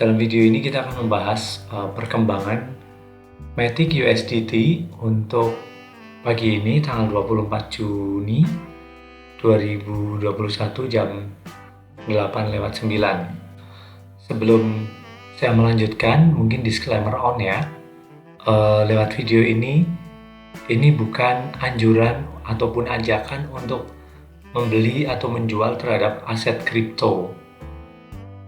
Dalam video ini kita akan membahas perkembangan Matic USDT untuk pagi ini tanggal 24 Juni 2021 jam 8:09. Sebelum saya melanjutkan, mungkin disclaimer on ya. Lewat video ini bukan anjuran ataupun ajakan untuk membeli atau menjual terhadap aset kripto.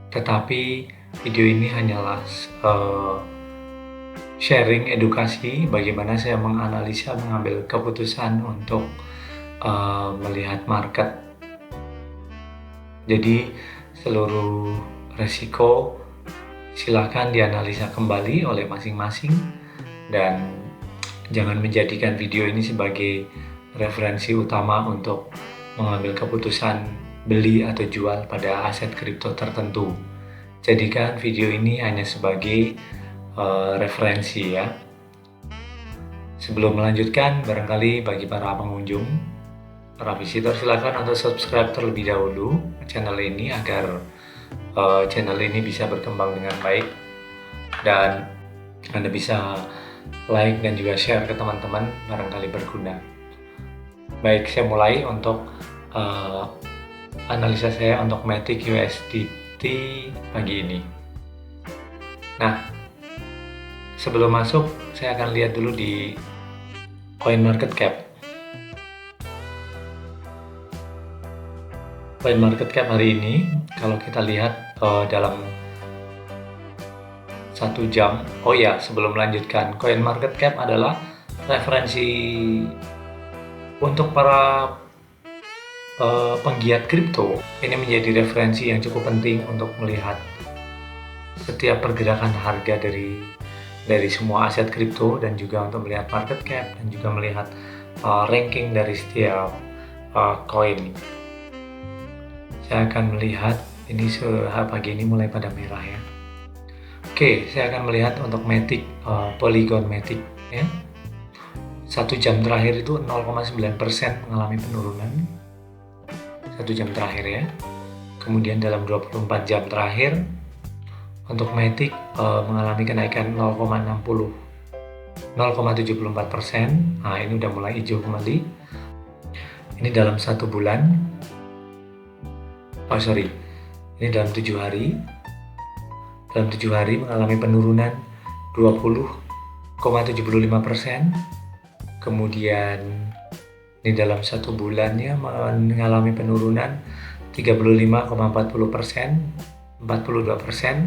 Tetapi video ini hanyalah sharing edukasi bagaimana saya menganalisa, mengambil keputusan untuk melihat market. Jadi seluruh resiko silakan dianalisa kembali oleh masing-masing dan jangan menjadikan video ini sebagai referensi utama untuk mengambil keputusan beli atau jual pada aset kripto tertentu. Jadikan video ini hanya sebagai referensi ya. Sebelum melanjutkan, barangkali bagi para pengunjung, para visitor, silakan untuk subscribe terlebih dahulu channel ini agar channel ini bisa berkembang dengan baik dan Anda bisa like dan juga share ke teman-teman, barangkali berguna. Baik, saya mulai untuk analisa saya untuk Matic USDT pagi ini. Nah, sebelum masuk, saya akan lihat dulu di CoinMarketCap. CoinMarketCap hari ini, kalau kita lihat dalam 1 jam, sebelum melanjutkan, CoinMarketCap adalah referensi untuk para penggiat kripto. Ini menjadi referensi yang cukup penting untuk melihat setiap pergerakan harga dari semua aset kripto dan juga untuk melihat market cap dan juga melihat ranking dari setiap koin. Saya akan melihat ini pagi ini mulai pada merah ya. Oke, saya akan melihat untuk Matic, Polygon Matic ya. 1 jam terakhir itu 0,9% mengalami penurunan. 1 jam terakhir ya. Kemudian dalam 24 jam terakhir untuk Matic mengalami kenaikan 0,74%. Nah, ini udah mulai hijau kembali. Ini dalam 1 bulan. Ini dalam 7 hari. Dalam 7 hari mengalami penurunan 20,75%. Kemudian ini dalam 1 bulannya mengalami penurunan 35,40%, 42%,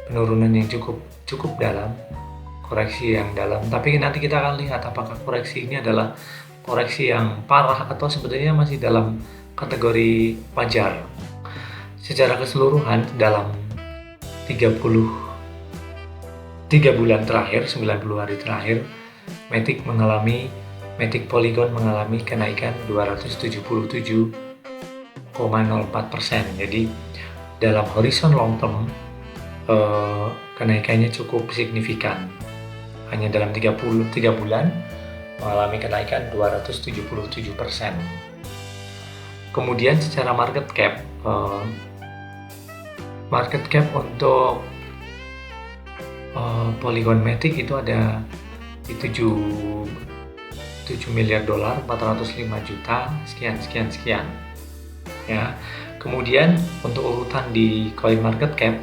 penurunan yang cukup dalam, koreksi yang dalam. Tapi nanti kita akan lihat apakah koreksi ini adalah koreksi yang parah atau sebenarnya masih dalam kategori wajar. Secara keseluruhan dalam 3 bulan terakhir, 90 hari terakhir, Matic Polygon mengalami kenaikan 277,04%. Jadi dalam horizon long term kenaikannya cukup signifikan. Hanya dalam 3 bulan mengalami kenaikan 277%. Kemudian secara market cap untuk Polygon Matic itu ada di 7 miliar dolar, 405 juta, sekian ya. Kemudian untuk urutan di CoinMarketCap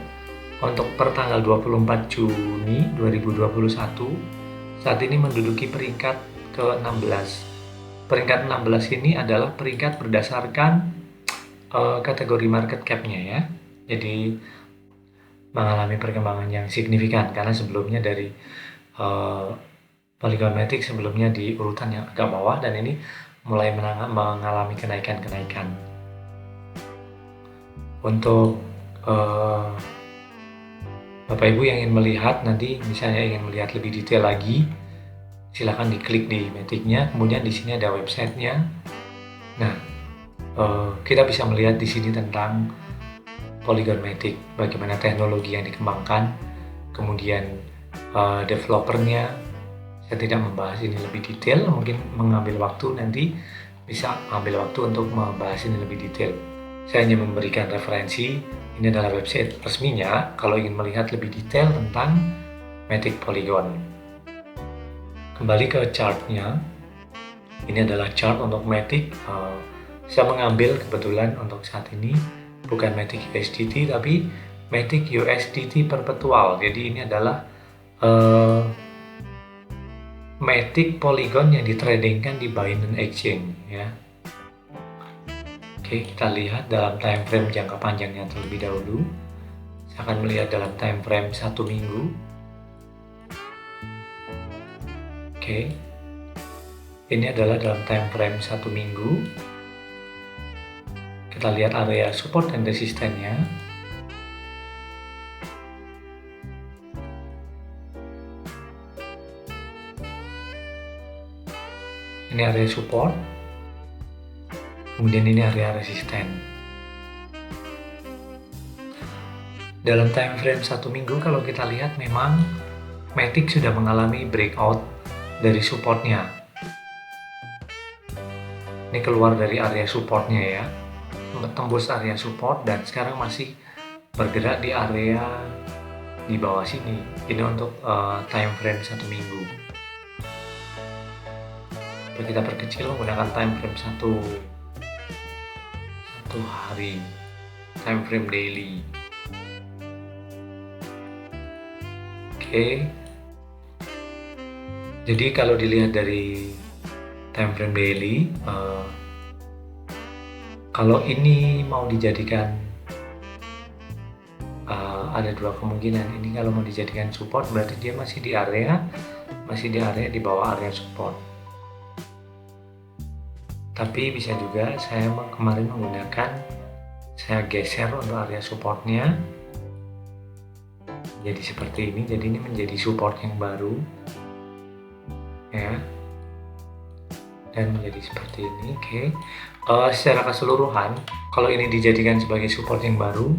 untuk pertanggal 24 Juni 2021 saat ini menduduki peringkat ke-16. Peringkat 16 ini adalah peringkat berdasarkan kategori market cap-nya ya. Jadi mengalami perkembangan yang signifikan karena sebelumnya dari Polygon Matic sebelumnya di urutan yang agak bawah dan ini mulai mengalami kenaikan. Untuk Bapak Ibu yang ingin melihat nanti, misalnya ingin melihat lebih detail lagi, silakan diklik di Matic-nya. Kemudian di sini ada website-nya. Nah, kita bisa melihat di sini tentang Polygon Matic, bagaimana teknologi yang dikembangkan, kemudian developernya. Saya tidak membahas ini lebih detail, mungkin mengambil waktu nanti bisa ambil waktu untuk membahas ini lebih detail. Saya hanya memberikan referensi. Ini adalah website resminya kalau ingin melihat lebih detail tentang Matic Polygon. Kembali ke chartnya. Ini adalah chart untuk Matic. Saya mengambil kebetulan untuk saat ini bukan Matic USDT tapi Matic USDT perpetual. Jadi ini adalah Matic Polygon yang ditradingkan di Binance Exchange ya. Oke, kita lihat dalam time frame jangka panjangnya terlebih dahulu. Saya akan melihat dalam time frame 1 minggu. Oke. Ini adalah dalam time frame 1 minggu. Kita lihat area support dan resistennya. Ini area support. Kemudian ini area resisten. Dalam time frame 1 minggu kalau kita lihat memang Matic sudah mengalami breakout dari supportnya. Ini keluar dari area supportnya ya, tembus area support dan sekarang masih bergerak di area di bawah sini. Ini untuk time frame 1 minggu. Kalau kita perkecil menggunakan time frame 1 hari, time frame daily. Oke. Jadi kalau dilihat dari time frame daily, kalau ini mau dijadikan ada dua kemungkinan. Ini kalau mau dijadikan support berarti dia masih di area di bawah area support. Tapi bisa juga saya kemarin saya geser untuk area supportnya jadi seperti ini. Jadi ini menjadi support yang baru ya, dan menjadi seperti ini. Oke. Secara keseluruhan kalau ini dijadikan sebagai support yang baru,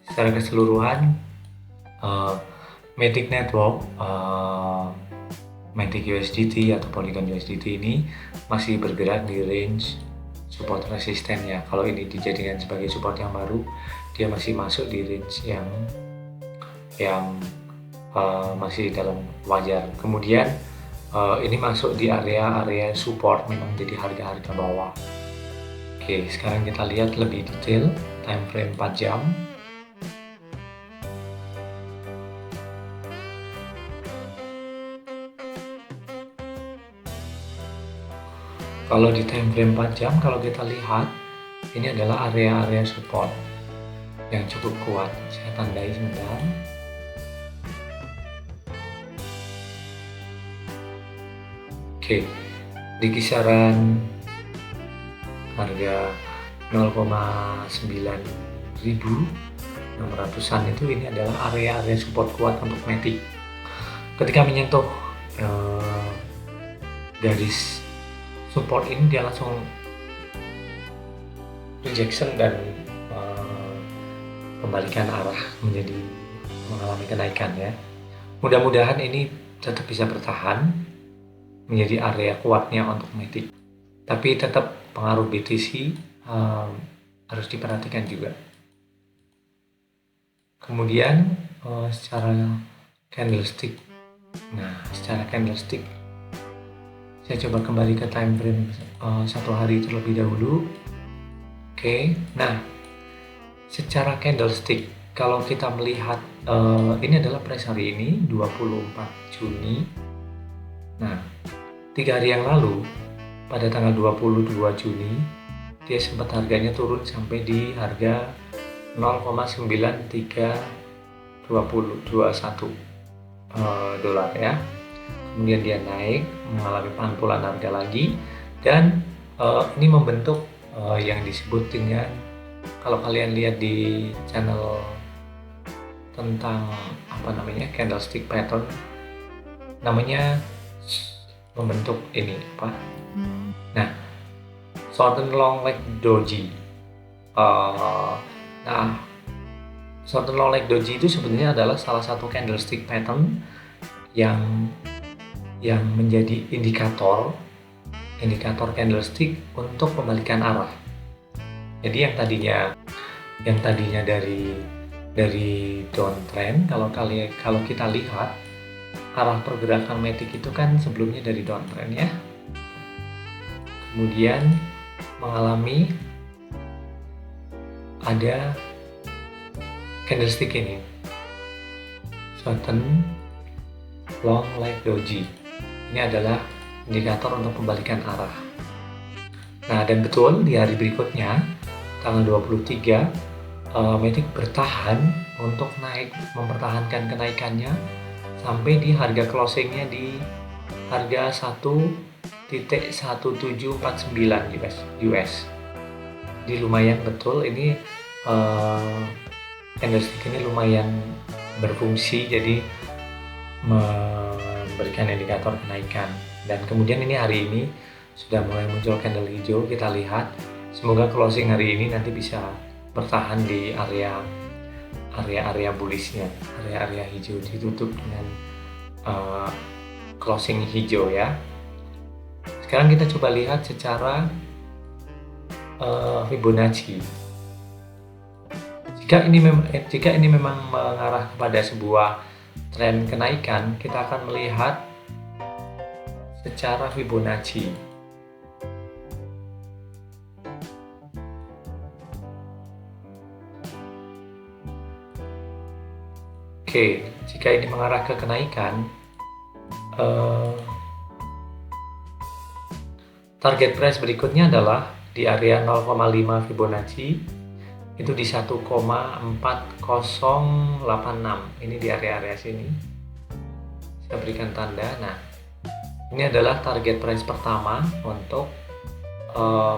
secara keseluruhan Matic Network, Matic USDT atau Polygon USDT ini masih bergerak di range support resistennya. Kalau ini dijadikan sebagai support yang baru, dia masih masuk di range yang masih dalam wajar. Kemudian ini masuk di area support, memang jadi harga-harga bawah. Oke, sekarang kita lihat lebih detail time frame 4 jam. Kalau di time frame 4 jam, kalau kita lihat ini adalah area support yang cukup kuat. Saya tandai sebentar. Oke, di kisaran harga 0,9600-an itu ini adalah area support kuat untuk Matic. Ketika menyentuh garis support ini, dia langsung rejection dan kembalikan arah menjadi mengalami kenaikan ya. Mudah-mudahan ini tetap bisa bertahan menjadi area kuatnya untuk Matic. Tapi tetap pengaruh BTC harus diperhatikan juga. Kemudian secara candlestick. Nah, secara candlestick saya coba kembali ke time frame 1 hari terlebih dahulu. Oke, nah secara candlestick kalau kita melihat ini adalah price hari ini 24 Juni. Nah, 3 hari yang lalu pada tanggal 22 Juni dia sempat harganya turun sampai di harga 0,9321 dolar ya. Kemudian dia naik, mengalami pantulan harga lagi, dan ini membentuk yang disebut dengan, kalau kalian lihat di channel tentang candlestick pattern, namanya membentuk ini apa? Nah, Southern Long Leg Doji. Southern Long Leg Doji itu sebenarnya adalah salah satu candlestick pattern yang menjadi indikator candlestick untuk pembalikan arah. Jadi yang tadinya yang tadinya dari downtrend. Kalau kita lihat arah pergerakan Matic itu kan sebelumnya dari downtrend ya, kemudian mengalami ada candlestick ini, shorten long leg doji. Ini adalah indikator untuk pembalikan arah. Nah, dan betul di hari berikutnya tanggal 23 Matic bertahan untuk naik, mempertahankan kenaikannya sampai di harga closingnya di harga 1.1749 US. Jadi lumayan betul ini, candlestick ini lumayan berfungsi, jadi memberikan indikator kenaikan. Dan kemudian ini hari ini sudah mulai muncul candle hijau. Kita lihat, semoga closing hari ini nanti bisa bertahan di area bullishnya, area hijau, ditutup dengan closing hijau ya. Sekarang kita coba lihat secara Fibonacci. Jika ini memang mengarah kepada sebuah tren kenaikan, kita akan melihat secara Fibonacci. Oke, jika ini mengarah ke kenaikan, target price berikutnya adalah di area 0,5 Fibonacci, itu di 1,4086. Ini di area sini. Saya berikan tanda. Nah, ini adalah target price pertama untuk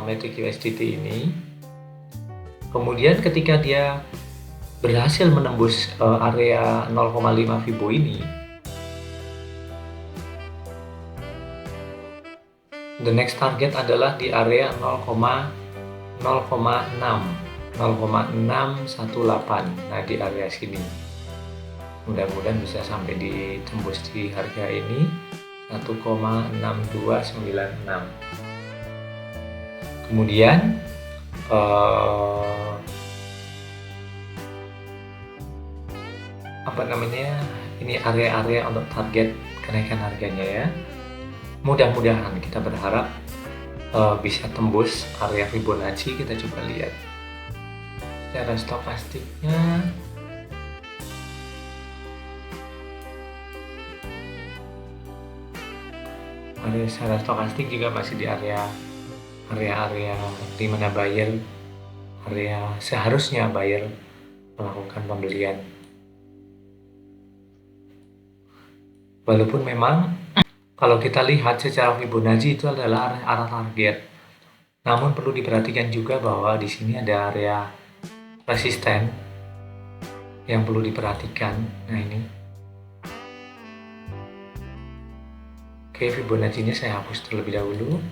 Matic USDT ini. Kemudian ketika dia berhasil menembus area 0,5 Fibo ini, the next target adalah di area 0,618. Nah, di area sini mudah-mudahan bisa sampai ditembus di harga ini 1,6296. Kemudian ini area-area untuk target kenaikan harganya ya. Mudah-mudahan kita berharap bisa tembus area Fibonacci. Kita coba lihat secara stokastiknya. Secara stokastik juga masih di area di mana seharusnya buyer melakukan pembelian. Walaupun memang kalau kita lihat secara Fibonacci itu adalah arah target, namun perlu diperhatikan juga bahwa di sini ada area resisten yang perlu diperhatikan. Nah, ini oke, Fibonacci-nya saya hapus terlebih dahulu.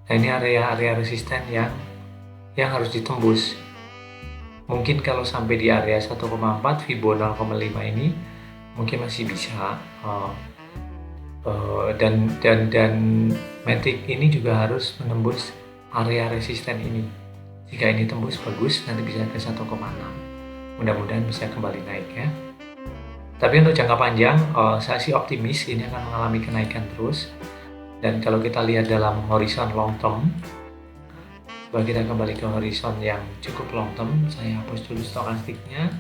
Nah, ini area resisten yang harus ditembus. Mungkin kalau sampai di area 1,4 Fibo 0,5 ini mungkin masih bisa. Dan Matic ini juga harus menembus area resisten ini. Jika ini tembus, bagus, nanti bisa ke 1,6. Mudah-mudahan bisa kembali naik ya. Tapi untuk jangka panjang, saya sih optimis ini akan mengalami kenaikan terus. Dan kalau kita lihat dalam horizon long term, coba kita kembali ke horizon yang cukup long term. Saya hapus dulu stokastiknya.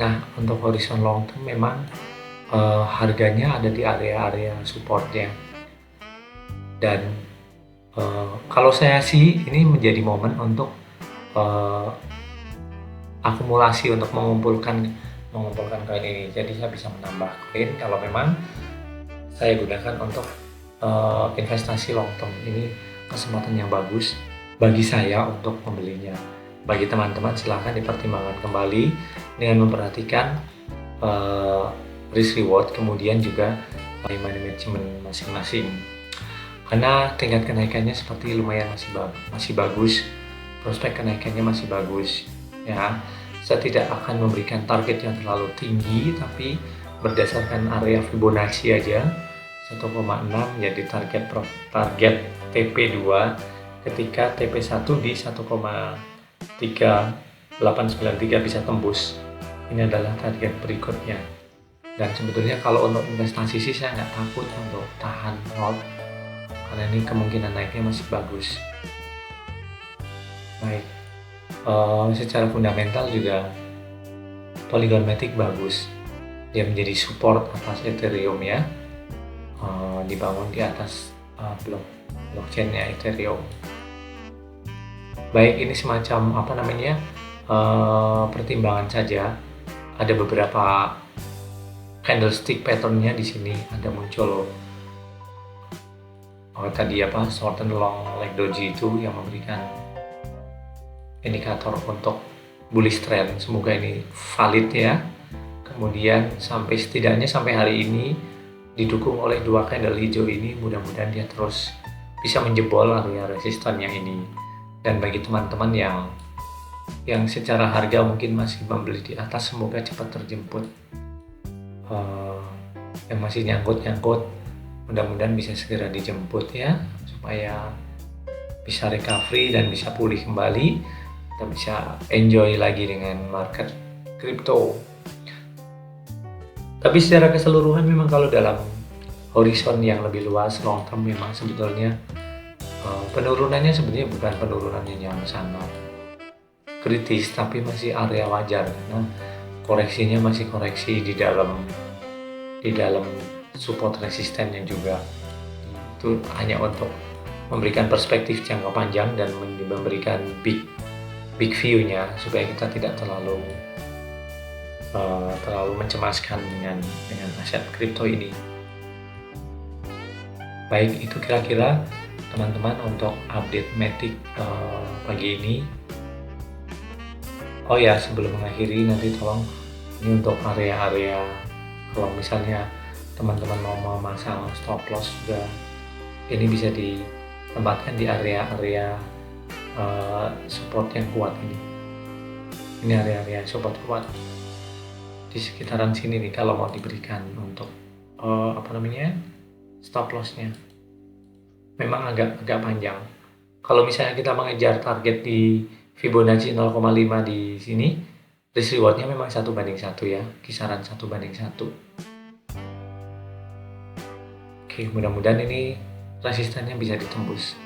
Nah, untuk horizon long term memang harganya ada di area supportnya. Dan kalau saya sih ini menjadi momen untuk akumulasi, untuk mengumpulkan koin ini. Jadi saya bisa menambah koin kalau memang saya gunakan untuk investasi long term. Ini kesempatan yang bagus bagi saya untuk membelinya. Bagi teman-teman silahkan dipertimbangkan kembali dengan memperhatikan risk reward, kemudian juga money management masing-masing. Karena tingkat kenaikannya seperti lumayan masih bagus, prospek kenaikannya masih bagus ya. Saya tidak akan memberikan target yang terlalu tinggi, tapi berdasarkan area Fibonacci aja 1,6 jadi target TP2 ketika TP1 di 1,3893 bisa tembus. Ini adalah target berikutnya. Dan sebetulnya kalau untuk investasi sih saya nggak takut untuk tahan hold, karena ini kemungkinan naiknya masih bagus. Baik, secara fundamental juga Polygon Matic bagus. Dia menjadi support atas Ethereum ya, dibangun di atas blockchainnya Ethereum. Baik, ini semacam pertimbangan saja. Ada beberapa candlestick patternnya di sini, ada muncul short and long leg doji itu yang memberikan indikator untuk bullish trend. Semoga ini valid ya. Kemudian setidaknya sampai hari ini didukung oleh dua candle hijau ini, mudah-mudahan dia terus bisa menjebol area resistannya ini. Dan bagi teman-teman yang secara harga mungkin masih membeli di atas, semoga cepat terjemput. Yang masih nyangkut, mudah-mudahan bisa segera dijemput ya, supaya bisa recovery dan bisa pulih kembali. Kita bisa enjoy lagi dengan market crypto. Tapi secara keseluruhan memang kalau dalam horizon yang lebih luas, long term, memang sebetulnya penurunannya sebenarnya bukan penurunannya yang sangat kritis, tapi masih area wajar, karena koreksinya masih koreksi di dalam support resistennya juga. Itu hanya untuk memberikan perspektif jangka panjang dan memberikan big view-nya, supaya kita tidak terlalu mencemaskan dengan aset kripto ini. Baik, itu kira-kira teman-teman untuk update Matic pagi ini. Oh ya, sebelum mengakhiri, nanti tolong ini untuk area-area, kalau misalnya teman-teman mau memasang stop loss juga, ini bisa ditempatkan di area-area support yang kuat ini. Ini area-area support kuat di sekitaran sini nih, kalau mau diberikan untuk stop lossnya. Memang agak panjang. Kalau misalnya kita mengejar target di Fibonacci 0,5 di sini, risk rewardnya memang 1:1 ya, kisaran 1:1. Oke, mudah-mudahan ini resistannya bisa ditembus.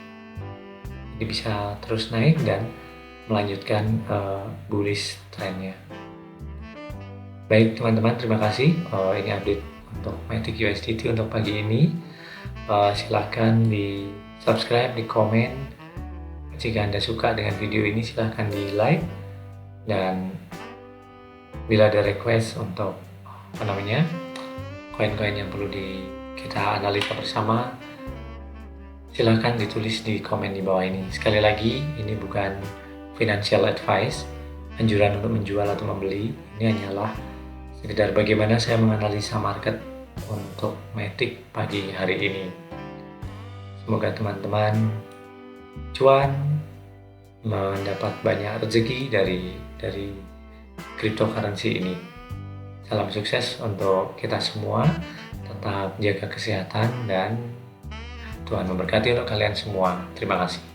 Jadi bisa terus naik dan melanjutkan bullish trendnya. Baik teman-teman, terima kasih. Ini update untuk Matic USDT untuk pagi ini. Silahkan di subscribe, di komen. Jika Anda suka dengan video ini, silahkan di like. Dan bila ada request untuk koin-koin yang perlu kita analisa bersama, silahkan ditulis di komen di bawah ini. Sekali lagi, ini bukan financial advice, anjuran untuk menjual atau membeli. Ini hanyalah sekedar bagaimana saya menganalisa market untuk Matic pagi hari ini. Semoga teman-teman cuan, mendapat banyak rezeki dari cryptocurrency ini. Salam sukses untuk kita semua. Tetap jaga kesehatan dan Tuhan memberkati untuk kalian semua. Terima kasih.